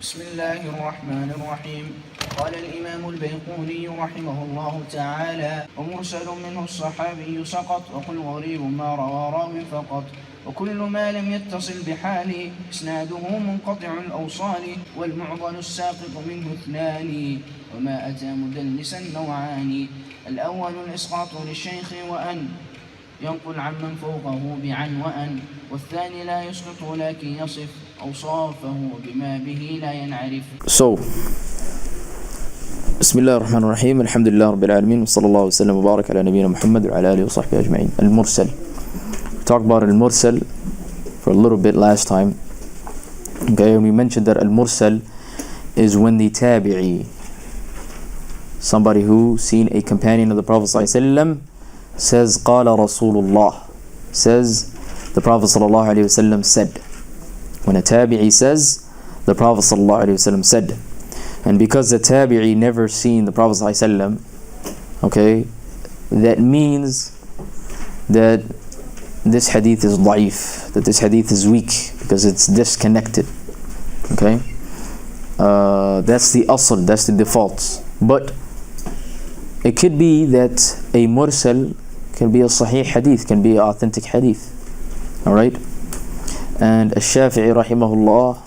بسم الله الرحمن الرحيم. قال الإمام البيقوني رحمه الله تعالى: ومرسل منه الصحابي سقط، وقل غريب ما روى راو فقط، وكل ما لم يتصل بحال إسناده منقطع الأوصال، والمعضل الساقط منه اثنان، وما أتى مدلسا نوعان: الأول الإسقاط للشيخ وأن ينقل عمن فوقه بعن وأن، والثاني لا يسقط لكن يصف أوصافه بما به لا ينعرف. So, Bismillah ar-Rahman ar-Rahim, Alhamdulillah Rabbil Alameen, wa sallallahu wa sallam wa barak ala nabiyyina Muhammad wa ala alihi wa sahbihi ajma'in. Al-Mursal. We talked about Al-Mursal for a little bit last time. Okay, and we mentioned that Al-Mursal is when the tabi'i, somebody who seen a companion of the Prophet ﷺ, says, Qala Rasulullah, says, the Prophet ﷺ said. When a tabi'i says, the Prophet ﷺ said. And because the tabi'i never seen the Prophet ﷺ, okay, that means that this hadith is da'if, that this hadith is weak, because it's disconnected. Okay? That's the asl, that's the default. But it could be that a mursal can be a sahih hadith, can be an authentic hadith. Alright? And Al-Shafi'i rahimahullah,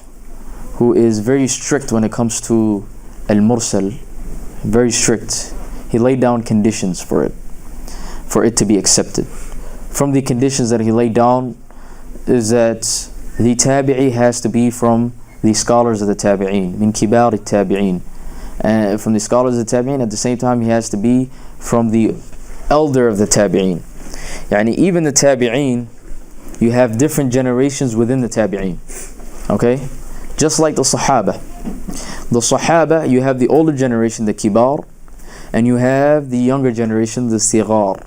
who is very strict when it comes to Al-Mursal, very strict, he laid down conditions for it to be accepted. From the conditions that he laid down is that the tabi'i has to be from the scholars of the tabi'een, min kibar al-tabi'een, and from the scholars of the tabi'een. At the same time, he has to be from the elder of the tabi'een. Yani even the tabi'een, you have different generations within the tabi'een. Okay? Just like the Sahaba. The Sahaba, you have the older generation, the Kibar, and you have the younger generation, the Sigar.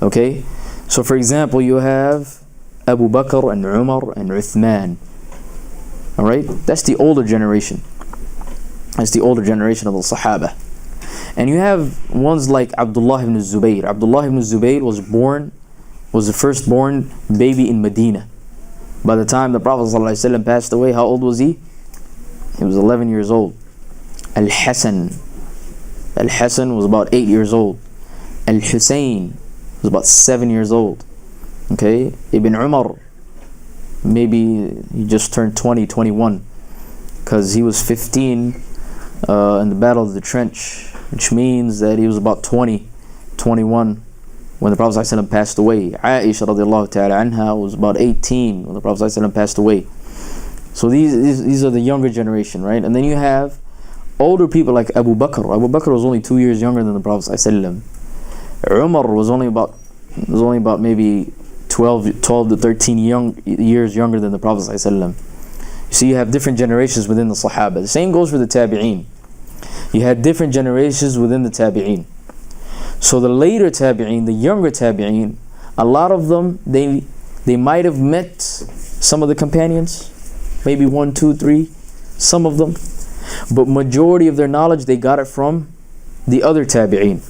Okay? So for example, you have Abu Bakr and Umar and Uthman. Alright? That's the older generation. That's the older generation of the Sahaba. And you have ones like Abdullahi ibn Zubayr. Abdullahi ibn Zubayr was the firstborn baby in Medina. By the time the Prophet ﷺ passed away, how old was he? He was 11 years old. Al-Hasan was about 8 years old. Al-Husayn was about 7 years old. Okay? Ibn Umar, maybe he just turned 20, 21, because he was 15 in the Battle of the Trench, which means that he was about 20, 21 when the Prophet ﷺ passed away. Aisha radiallahu ta'ala anha was about 18 when the Prophet ﷺ passed away. So these are the younger generation, right? And then you have older people like Abu Bakr. Abu Bakr was only 2 years younger than the Prophet ﷺ. Umar was only about maybe 12 to 13 years younger than the Prophet ﷺ. So you have different generations within the Sahaba. The same goes for the Tabi'een. You had different generations within the Tabi'een. So the later tabi'een, the younger tabi'een, a lot of them, they might have met some of the companions, maybe 1, 2, 3, some of them, but majority of their knowledge, they got it from the other tabi'een,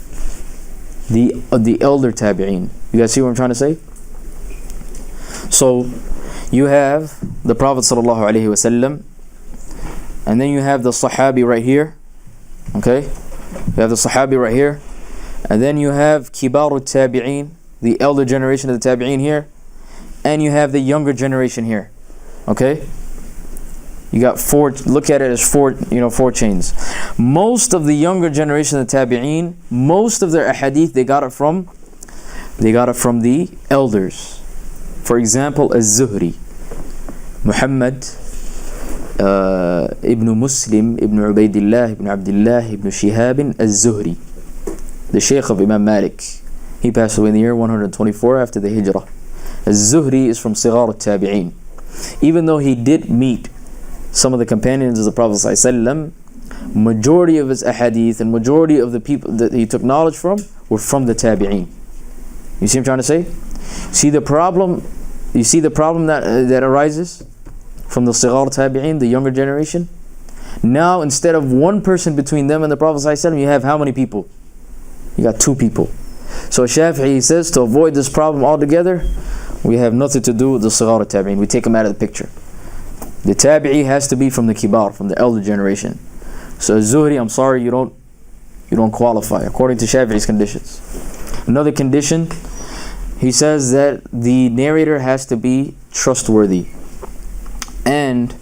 the elder tabi'een. You guys see what I'm trying to say? So you have the Prophet sallallahu alaihi wasallam, and then you have the Sahabi right here. Okay, you have the Sahabi right here. And then you have Kibar al-Tabi'een, the elder generation of the Tabi'een here. And you have the younger generation here. Okay? You got four, look at it as four chains. Most of the younger generation of the Tabi'een, most of their ahadith, they got it from the elders. For example, Az-Zuhri, Muhammad ibn Muslim, ibn Ubaidillah, ibn Abdullah, ibn Shihab, Az-Zuhri, the Shaykh of Imam Malik. He passed away in the year 124 after the Hijrah. Az-Zuhri is from Sigar al-Tabi'een. Even though he did meet some of the companions of the Prophet ﷺ, majority of his ahadith and majority of the people that he took knowledge from were from the Tabi'een. You see what I'm trying to say? See the problem? You see the problem that arises from the Sigar al-Tabi'een, the younger generation? Now instead of one person between them and the Prophet ﷺ, you have how many people? You got 2 people. So Shafi'i says to avoid this problem altogether, we have nothing to do with the Sigar al-Tabi'een. We take them out of the picture. The tabi'i has to be from the kibar, from the elder generation. So Zuhri, I'm sorry, you don't qualify according to Shafi'i's conditions. Another condition, he says that the narrator has to be trustworthy, and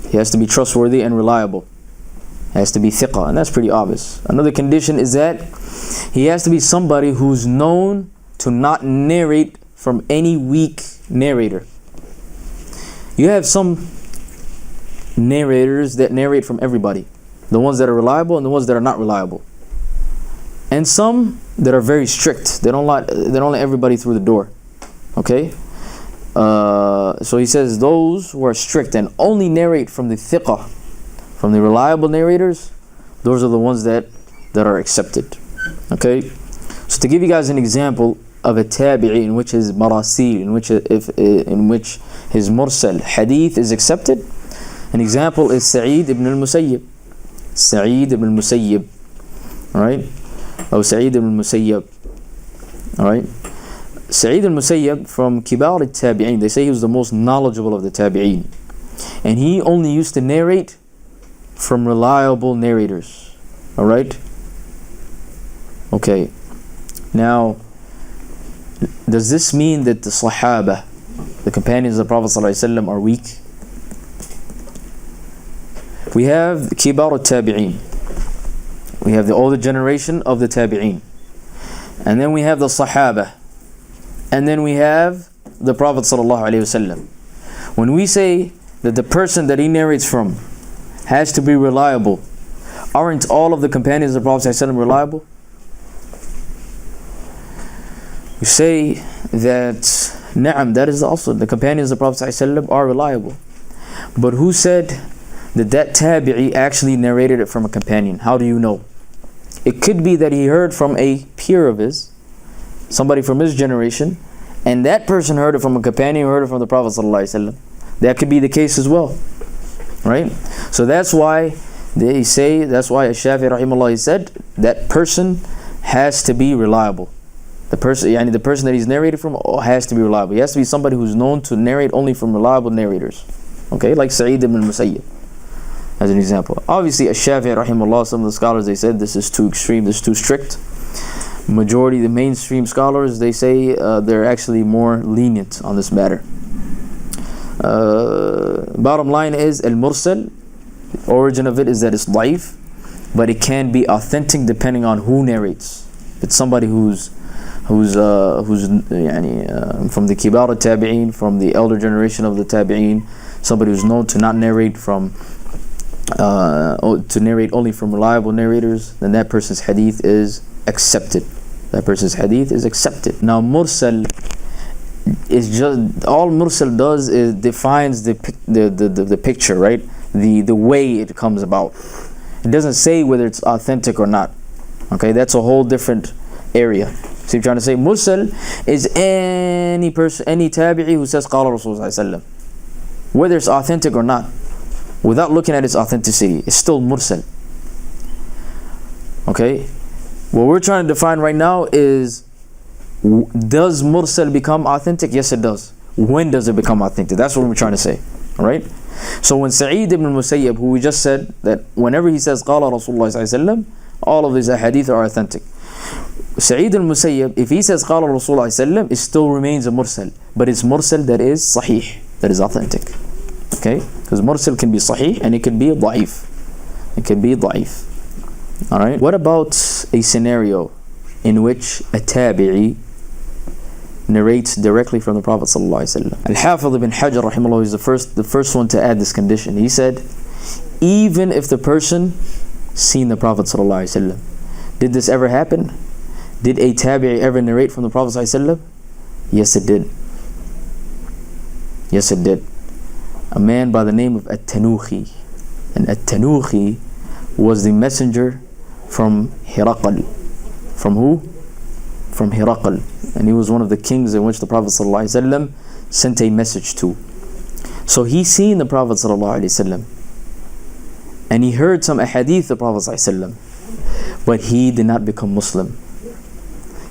he has to be trustworthy and reliable. Has to be thiqah, and that's pretty obvious. Another condition is that he has to be somebody who's known to not narrate from any weak narrator. You have some narrators that narrate from everybody, the ones that are reliable and the ones that are not reliable, and some that are very strict. They don't let everybody through the door. Okay, so he says those who are strict and only narrate from the thiqah, from the reliable narrators, those are the ones that are accepted. Okay, so to give you guys an example of a tabi'i in which his marasil, in which his mursal hadith is accepted, an example is Sa'id ibn al-Musayyib. Sa'id ibn al-Musayyib, alright? Or Sa'id ibn al-Musayyib, alright? Sa'id al-Musayyib from Kibar al-Tabi'in, they say he was the most knowledgeable of the Tabi'in. And he only used to narrate from reliable narrators, alright? Okay, now, does this mean that the Sahaba, the companions of the Prophet ﷺ, are weak? We have Kibar al-Tabi'in. We have the older generation of the Tabi'in. And then we have the Sahaba. And then we have the Prophet ﷺ. When we say that the person that he narrates from has to be reliable, aren't all of the companions of the Prophet ﷺ reliable? We say that, na'am, that is also, the companions of the Prophet ﷺ are reliable. But who said that tabi'i actually narrated it from a companion? How do you know? It could be that he heard from a peer of his, somebody from his generation, and that person heard it from a companion who heard it from the Prophet ﷺ. That could be the case as well, right? So that's why they say, that's why Shafi'i rahimahullah said that person has to be reliable. The person that he's narrated from has to be reliable. He has to be somebody who's known to narrate only from reliable narrators. Okay, like Sa'id ibn al-Musayyib, as an example. Obviously, Shafi'i rahimahullah, some of the scholars, they said this is too extreme, this is too strict. Majority, the mainstream scholars, they say they're actually more lenient on this matter. Bottom line is, al-mursal, the origin of it is that it's da'if, but it can be authentic depending on who narrates. If it's somebody who's from the kibar al-tabi'in, from the elder generation of the tabi'in, somebody who's known to not narrate from to narrate only from reliable narrators, then that person's hadith is accepted. That person's hadith is accepted. Now mursal is just, all mursal does is defines the picture, right? The way it comes about. It doesn't say whether it's authentic or not. Okay, that's a whole different area. So you're trying to say mursal is any person, any tabi'i who says qala Rasulullah sallallahu alaihi wasallam, whether it's authentic or not, without looking at its authenticity, it's still mursal. Okay, what we're trying to define right now is, does mursal become authentic? Yes, it does. When does it become authentic? That's what we're trying to say. All right. So when Sa'id ibn al-Musayyib, who we just said that whenever he says qala Rasulullah sallallahu alaihi wasallam, all of these hadith are authentic. Sa'id al-Musayyib, if he says qala Rasulullah sallallahu alaihi wasallam, it still remains a mursal, but it's mursal that is sahih, that is authentic. Okay, because mursal can be sahih and it can be da'if. It can be da'if. All right. What about a scenario in which a tabi'i narrates directly from the Prophet sallallahu alaihi wasallam? Al-Hafiz ibn Hajar rahimahullah is the first one to add this condition. He said, even if the person seen the Prophet sallallahu alaihi wasallam, did this ever happen? Did a tabi'i ever narrate from the Prophet sallallahu alaihi wasallam? Yes, it did. Yes, it did. A man by the name of At-Tanuhi, and At-Tanuhi was the messenger from Hiraqal. From who? From Hiraqal. And he was one of the kings in which the Prophet ﷺ sent a message to. So he seen the Prophet ﷺ, and he heard some ahadith of the Prophet ﷺ, but he did not become Muslim.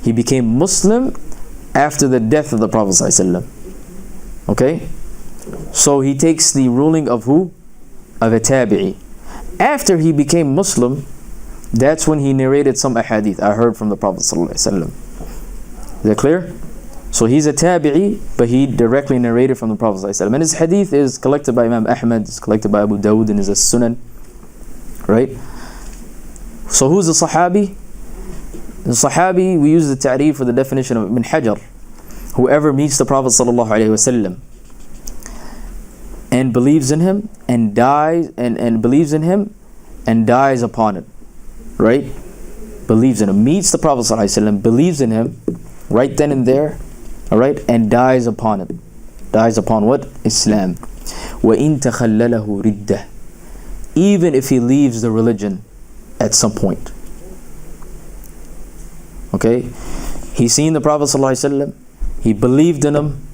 He became Muslim after the death of the Prophet ﷺ. Okay? So he takes the ruling of who? Of a tabi'i. After he became Muslim, that's when he narrated some ahadith I heard from the Prophet ﷺ. Is that clear? So he's a tabi'i, but he directly narrated from the Prophet ﷺ. And his hadith is collected by Imam Ahmad, it's collected by Abu Dawud in his Sunan. Right? So who's the Sahabi? The Sahabi, we use the ta'rif for the definition of Ibn Hajar. Whoever meets the Prophet ﷺ and believes in him and dies and believes in him and dies upon it. Right? Believes in him, meets the Prophet ﷺ, believes in him right then and there, alright, and dies upon it. Dies upon what? Islam. وَإِن تَخَلَّلَهُ رِدَّةً. Even if he leaves the religion at some point. Okay? He's seen the Prophet ﷺ, he believed in him,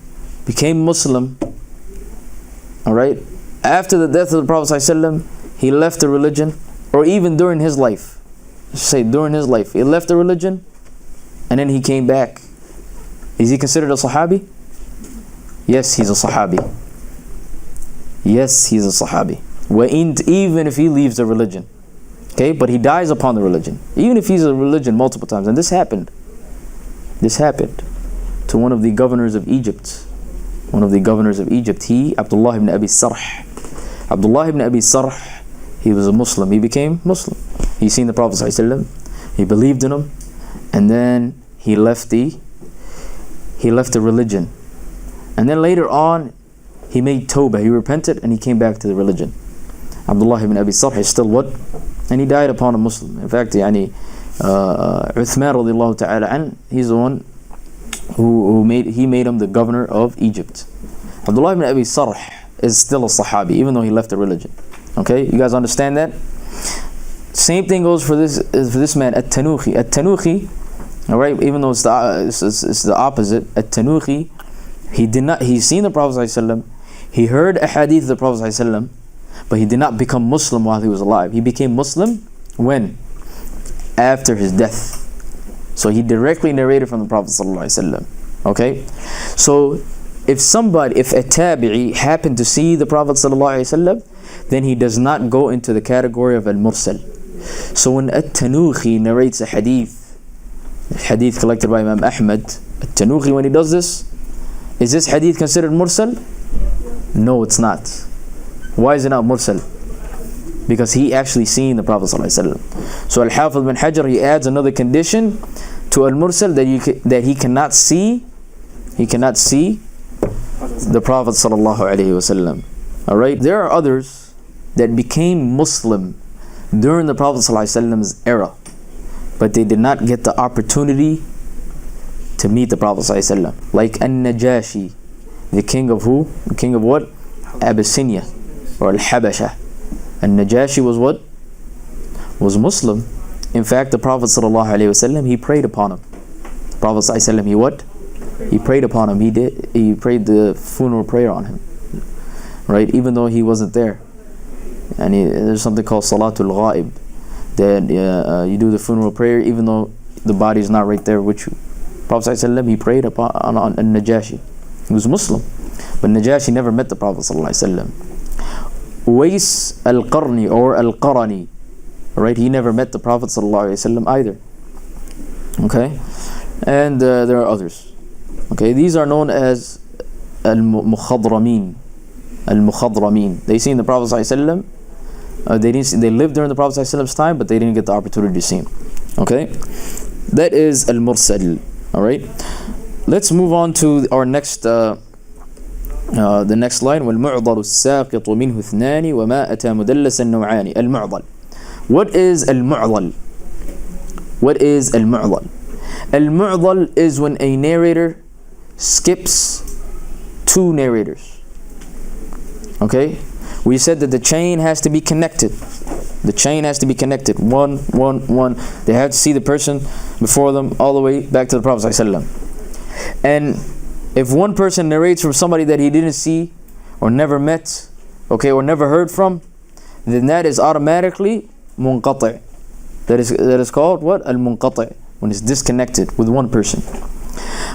became Muslim. Alright? After the death of the Prophet ﷺ, he left the religion, or even during his life. Say during his life, he left the religion and then he came back. Is he considered a Sahabi? Yes, he's a Sahabi. Yes, he's a Sahabi. Even if he leaves the religion. Okay, but he dies upon the religion. Even if he's a religion multiple times. And this happened. This happened to one of the governors of Egypt. One of the governors of Egypt. He, Abdullahi ibn Abi Sarh. Abdullahi ibn Abi Sarh, he was a Muslim. He became Muslim. He seen the Prophet ﷺ. He believed in him. And then he left the religion. And then later on, he made tawbah. He repented and he came back to the religion. Abdullah ibn Abi Sarh is still what? And he died upon a Muslim. In fact, Uthman radiallahu ta'ala an, he's the one who made him the governor of Egypt. Abdullah ibn Abi Sarh is still a Sahabi, even though he left the religion. Okay, you guys understand that? Same thing goes for this man, At-Tanuhi. At-Tanuhi, all right, even though it's the opposite. At-Tanuhi, he's seen the Prophet ﷺ, he heard a hadith of the Prophet ﷺ, but he did not become Muslim while he was alive. He became Muslim when? After his death. So he directly narrated from the Prophet ﷺ. Okay? So if a tabi'i happened to see the Prophet ﷺ, then he does not go into the category of al-mursal. So when At-Tanuhi narrates a hadith collected by Imam Ahmad, At-Tanuhi, when he does this, is this hadith considered mursal? No, it's not. Why is it not mursal? Because he actually seen the Prophet ﷺ. So Al-Hafidh bin Hajar, he adds another condition to al-mursal, that he cannot see the Prophet ﷺ. Alright, there are others that became Muslim during the Prophet ﷺ's era, but they did not get the opportunity to meet the Prophet ﷺ. Like An-Najashi, the king of who? The king of what? Abyssinia or Al-Habasha. An-Najashi was what? Was Muslim. In fact, the Prophet ﷺ, he prayed upon him. The Prophet ﷺ, he what? He prayed upon him. He prayed the funeral prayer on him. Right? Even though he wasn't there. And there's something called Salatul Ghaib, that you do the funeral prayer even though the body is not right there with you. Prophet ﷺ, he prayed upon Najashi. He was Muslim, but Najashi never met the Prophet ﷺ. Uwais al-Qarni or al-Qarani, right? He never met the Prophet ﷺ either. Okay, and there are others. Okay, these are known as al-Mukhadramin. Al-Mukhadramin. They seen the Prophet ﷺ. They lived during the Prophet ﷺ's time, but they didn't get the opportunity to see him. Okay, that is al-Mursal. All right, let's move on to our next the next line. وَالْمُعْضَلُ السَّاقِطُ مِنْهُ اثْنَانِ وَمَا أَتَى مُدَلَّسًا نَوْعَانِ. Al-Mu'ضal. What is al-Mu'ضal? What is al-Mu'ضal? Al-Mu'ضal is when a narrator skips two narrators. Okay, we said that the chain has to be connected. The chain has to be connected. One. They have to see the person before them all the way back to the Prophet ﷺ. And if one person narrates from somebody that he didn't see or never met, okay, or never heard from, then that is automatically munqati'. That is called what? Al-munqati', when it's disconnected with one person.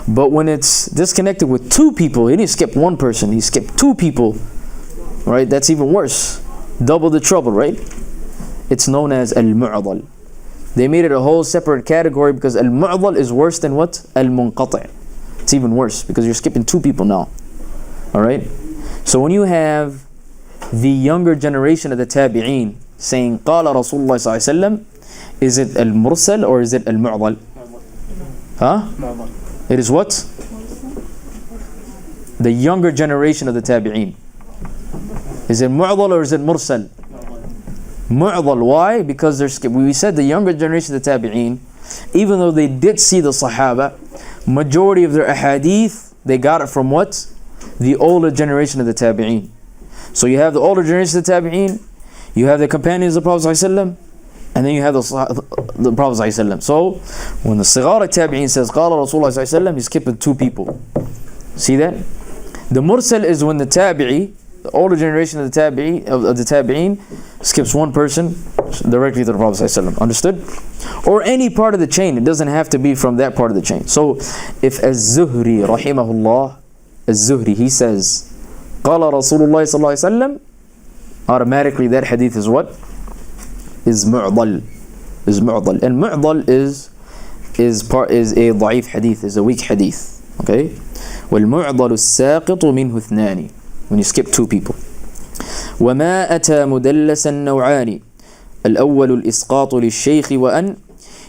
But when it's disconnected with two people, he didn't skip one person, he skipped two people, right? That's even worse. Double the trouble, right? It's known as al-mu'dal. They made it a whole separate category because al-mu'dal is worse than what? Al-munqati'. It's even worse because you're skipping two people now. Alright? So when you have the younger generation of the tabi'een saying Qala Rasulullah sallallahu alaihi wasallam, is it al-mursal or is it al-mu'dal? Huh? It is what? The younger generation of the tabi'een. Is it mu'dal or is it mursal? Mu'dal. Why? Because we said the younger generation of the tabi'een, even though they did see the Sahaba, majority of their ahadith, they got it from what? The older generation of the tabi'een. So you have the older generation of the tabi'een, you have the companions of the Prophet ﷺ, and then you have the Prophet ﷺ. So when the Sighar tabi'een says Qala Rasulullah ﷺ, he's skipping two people. See that? The mursal is when the tabi'i, the older generation of the tabi'een skips one person directly to the Prophet ﷺ. Understood? Or any part of the chain. It doesn't have to be from that part of the chain. So if Az-Zuhri rahimahullah, Az-Zuhri, he says Qala Rasulullah sallallahu alaihi wasallam, automatically that hadith is what? Is mu'dal. Is mu'dal. And mu'dal is a da'if hadith, is a weak hadith. Okay? وَالْمُعْضَلُ السَّاقِطُ مِنْهُ اثْنَانِ, when you skip two people. وَمَا أَتَى مُدَلَّسًا نَوْعَانِ الأول الإسقاط للشيخ وأن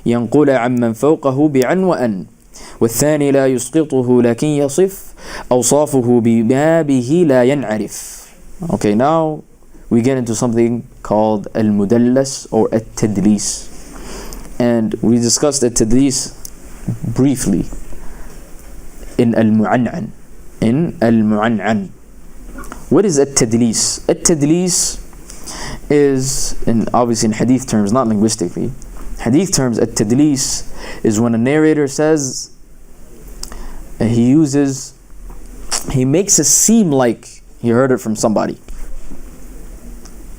ينقل عمن فوقه بعن وأن والثاني لا يسقطه لكن يصف أوصافه بما به لا ينعرف. Okay, now we get into something called al-mudallas or at-tadlis, and we discussed at-tadlis briefly in al-mu'an'an. What is at-tadlis? At-tadlis is, obviously in hadith terms, not linguistically. Hadith terms, at-tadlis is when a narrator says, he makes it seem like he heard it from somebody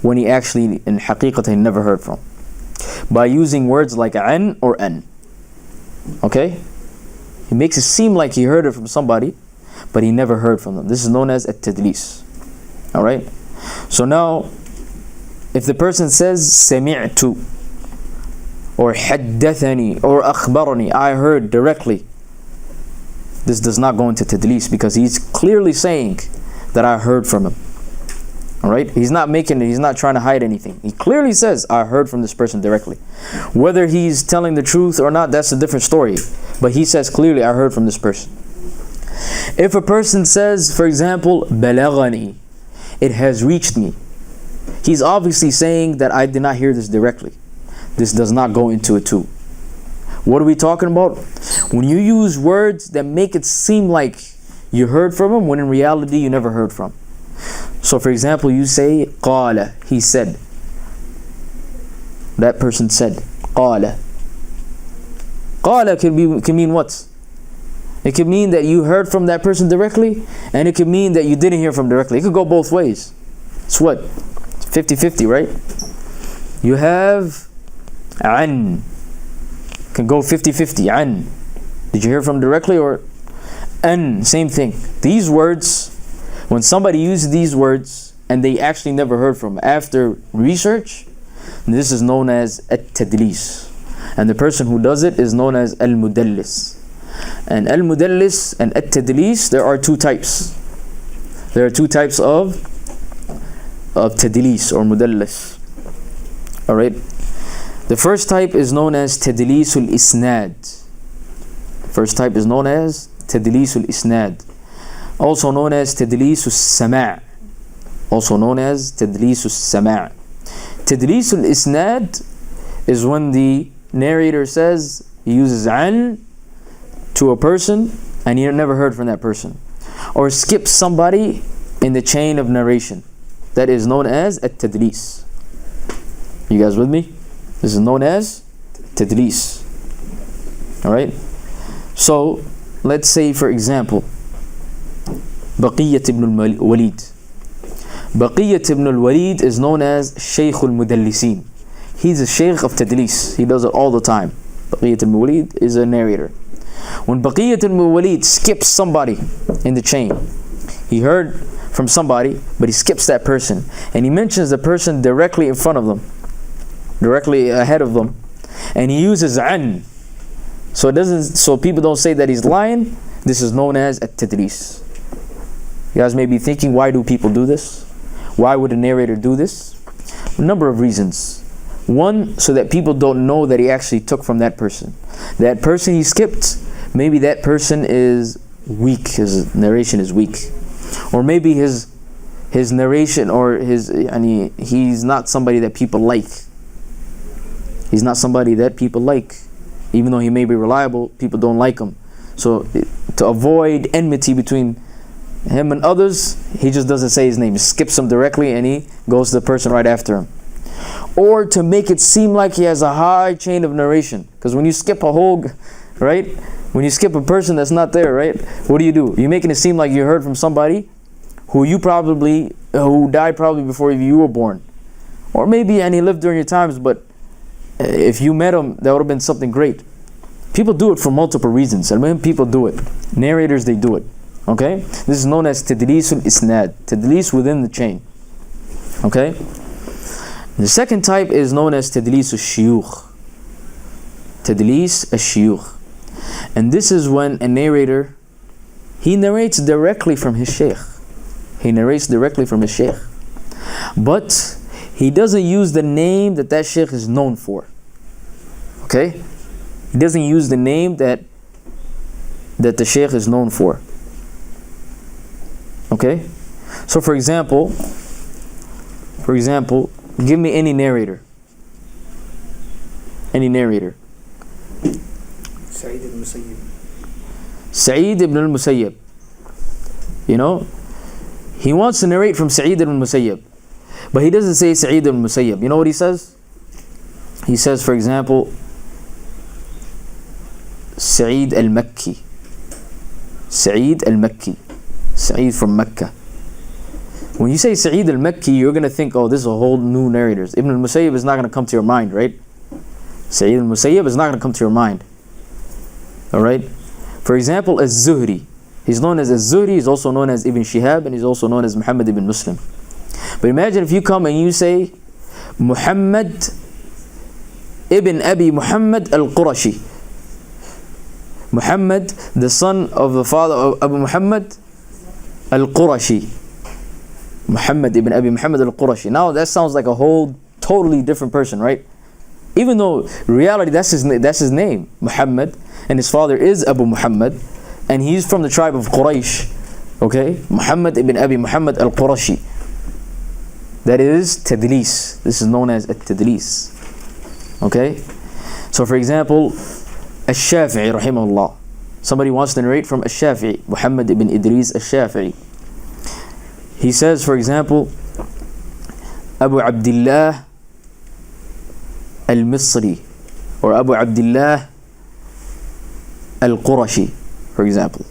when he actually in haqiqatan never heard from, by using words like an or an. Okay? He makes it seem like he heard it from somebody, but he never heard from them. This is known as at-tadlis. Alright? So now, if the person says sami'tu or haddathani or akhbarani, I heard directly, this does not go into tadlis because he's clearly saying that I heard from him. Alright? He's not trying to hide anything. He clearly says, I heard from this person directly. Whether he's telling the truth or not, that's a different story. But he says clearly, I heard from this person. If a person says, for example, balaghani, it has reached me, he's obviously saying that I did not hear this directly. This does not go into it too. What are we talking about? When you use words that make it seem like you heard from him, when in reality you never heard from. So for example, you say qala, he said. That person said qala. Qala can mean what? It could mean that you heard from that person directly, and it could mean that you didn't hear from directly. It could go both ways. It's what? 50-50, right? You have an, can go 50-50. An, did you hear from directly? Or an, same thing. These words, when somebody uses these words and they actually never heard from after research, this is known as at-tadlis, and the person who does it is known as al-mudallis. And al-mudallis and at-tadlis, there are two types. There are two types of tadlis or mudallis. Alright? The first type is known as tadlisul isnad. First type is known as tadlisul isnad. Also known as tadlisus sama'. Also known as tadlisus sama'. Tadlisul isnad is when the narrator says, he uses an to a person and you never heard from that person, or skips somebody in the chain of narration. That is known as at-tadlis. You guys with me? This is known as tadlis. Alright? So, let's say for example, Baqiyyat ibn al-Walid. Baqiyyat ibn al-Walid is known as Shaykh al-Mudallisin. He's a Shaykh of tadlis. He does it all the time. Baqiyyat ibn al-Walid is a narrator. When Baqiyat al-Walid skips somebody in the chain, he heard from somebody, but he skips that person, and he mentions the person directly in front of them, directly ahead of them, and he uses an, so people don't say that he's lying. This is known as at-tadlis. You guys may be thinking, why do people do this? Why would a narrator do this? A number of reasons. One, so that people don't know that he actually took from that person. That person he skipped, maybe that person is weak, his narration is weak. Or maybe his narration, or he's not somebody that people like. He's not somebody that people like. Even though he may be reliable, people don't like him. So to avoid enmity between him and others, he just doesn't say his name. He skips him directly and he goes to the person right after him. Or to make it seem like he has a high chain of narration. Because when you skip a whole, right? When you skip a person that's not there, right? What do? You're making it seem like you heard from somebody who died probably before you were born. Or maybe, and he lived during your times, but if you met him, that would have been something great. People do it for multiple reasons. And when people do it, narrators, they do it. Okay? This is known as tadlisul isnad, tadlis within the chain. Okay? The second type is known as tadlis al-shiyukh. Tadlis al-shiyukh. And this is when a narrator, he narrates directly from his shaykh. He narrates directly from his shaykh. But he doesn't use the name that shaykh is known for. Okay? He doesn't use the name that the shaykh is known for. Okay? So for example, give me any narrator. Any narrator. Sa'id ibn al-Musayyib. You know, he wants to narrate from Sa'id ibn al-Musayyib, but he doesn't say Sa'id ibn al-Musayyib. You know what he says? He says, for example, Sa'id al-Makki. Sa'id al-Makki. Sa'id from Mecca. When you say Sa'id al-Makki, you're going to think, oh, this is a whole new narrators. Ibn al-Musayyib is not going to come to your mind, right? Sa'id al-Musayyib is not going to come to your mind. Alright? For example, Az-Zuhri. He's known as Az-Zuhri, he's also known as Ibn Shihab, and he's also known as Muhammad ibn Muslim. But imagine if you come and you say Muhammad ibn Abi Muhammad al-Qurashi. Muhammad, the son of the father of Abu Muhammad al-Qurashi. Muhammad ibn Abi Muhammad al-Qurashi. Now that sounds like a whole totally different person, right? Even though in reality that's his name, Muhammad, and his father is Abu Muhammad, and he's from the tribe of Quraysh. Okay? Muhammad ibn Abi Muhammad al-Qurashi. That is tadlis. This is known as at-tadlis. Okay? So for example, Al-Shafi'i rahimahullah. Somebody wants to narrate from Al-Shafi'i, Muhammad ibn Idris Al-Shafi'i. He says, for example, Abu Abdullah Al-Misri, or Abu Abdullah Al-Qurashi, for example.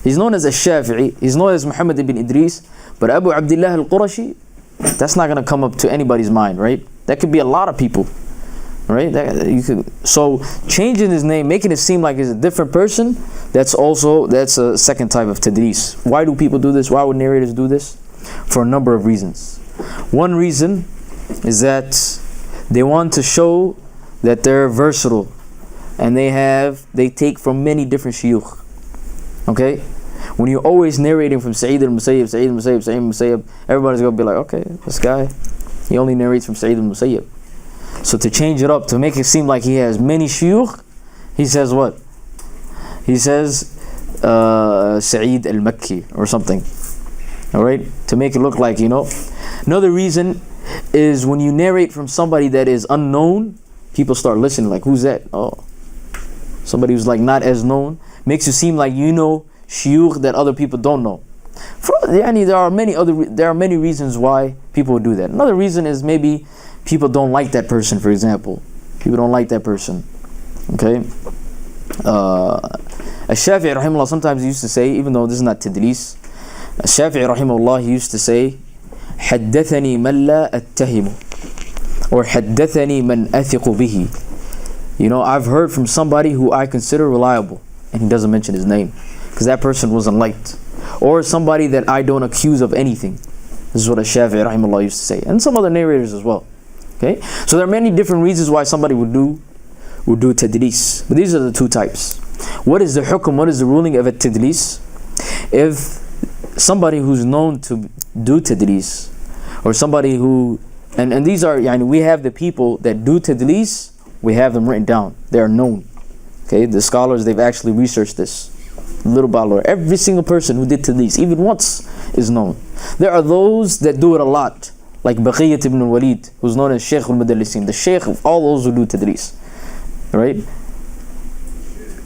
He's known as Al-Shafi'i, he's known as Muhammad ibn Idris, but Abu Abdullah Al-Qurashi, that's not going to come up to anybody's mind, right? That could be a lot of people, right? So changing his name, making it seem like he's a different person, that's a second type of tadlis. Why do people do this? Why would narrators do this? For a number of reasons. One reason is that they want to show that they're versatile and they take from many different shuyukh. Okay? When you're always narrating from Sa'id al-Musayyib, Sa'id al-Musayyib, Sa'id al-Musayyib, everybody's going to be like, okay, this guy, he only narrates from Sa'id al-Musayyib. So to change it up, to make it seem like he has many shuyukh, he says what? He says Sa'id al-Makki or something. Alright? To make it look like, Another reason is when you narrate from somebody that is unknown, people start listening like, who's that? Oh, somebody who's like not as known. Makes you seem like you know shuyukh that other people don't know. There are many reasons why people would do that. Another reason is maybe people don't like that person, for example. People don't like that person. Okay? Al-Shafi'i rahimahullah sometimes he used to say, even though this is not tadlis, Al-Shafi'i rahimahullah, he used to say, حدثني من لا أتهم, or حدثني من أثق به. You know, I've heard from somebody who I consider reliable, and he doesn't mention his name, because that person wasn't liked. Or somebody that I don't accuse of anything. This is what Ash-Shafi'i rahimahullah used to say, and some other narrators as well. Okay, so there are many different reasons why somebody would do tadlis, but these are the two types. What is the hukum? What is the ruling of a tadlis? If somebody who's known to do tadlis, or somebody who, and these are, we have the people that do tadlis, we have them written down. They are known. Okay, the scholars, they've actually researched this little by little. Every single person who did tadlis, even once, is known. There are those that do it a lot, like Bihi ibn al-Walid, who's known as Shaykh al-Mudallisin, the Shaykh of all those who do tadlis, right?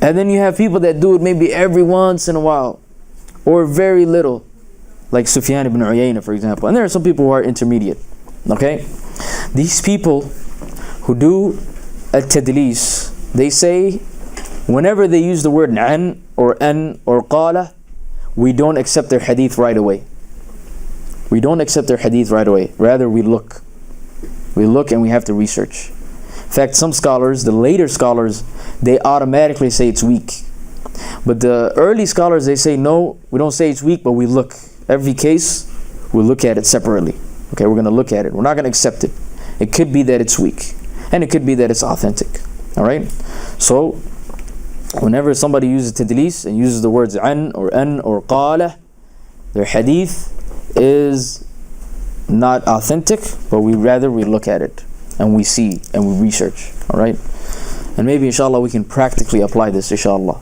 And then you have people that do it maybe every once in a while, or very little, like Sufyan ibn Uyayna, for example. And there are some people who are intermediate. Okay, these people who do a tadlis, they say whenever they use the word an or qala, we don't accept their hadith right away. We don't accept their hadith right away. Rather, we look and we have to research. In fact, some scholars, the later scholars, they automatically say it's weak. But the early scholars, they say no, we don't say it's weak, but we look. Every case, we look at it separately. Okay, we're going to look at it. We're not going to accept it. It could be that it's weak, and it could be that it's authentic. All right? So, whenever somebody uses tadlis and uses the words an or qala, their hadith is not authentic, but we look at it and we see and we research. All right? And maybe inshallah we can practically apply this inshallah.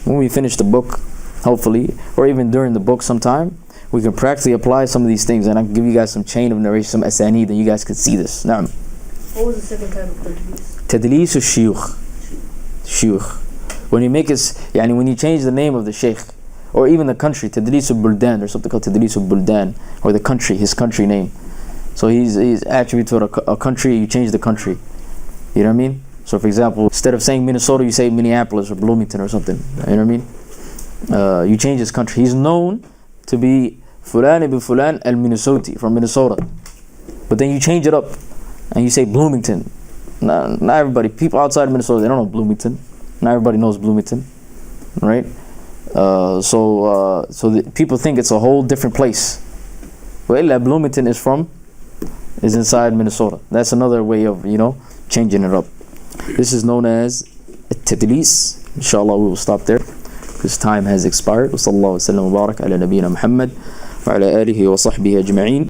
When we finish the book, hopefully, or even during the book sometime, we can practically apply some of these things, and I can give you guys some chain of narration, some asanid, and you guys can see this. Naam. What was the second type of tadlis? Tadlis shuyukh. Shuyukh. When you make it, when you change the name of the sheikh, or even the country, Tadlis al-Buldan, there's something called Tadlis al-Buldan, or the country, his country name. So he's attributed to a country, you change the country. You know what I mean? So for example, instead of saying Minnesota, you say Minneapolis or Bloomington or something. You know what I mean? You change his country. He's known to be Fulan ibn Fulan al-Minnesoti, from Minnesota. But then you change it up and you say Bloomington. Not everybody, people outside of Minnesota, they don't know Bloomington. Not everybody knows Bloomington, right? So people think it's a whole different place. Well, Bloomington is inside Minnesota. That's another way of, changing it up. This is known as tadlis. Inshallah, we will stop there because time has expired. Wa sallallahu wa sallam wa barak ala nabiyyina Muhammad wa ala alihi wa sahbihi ajma'in.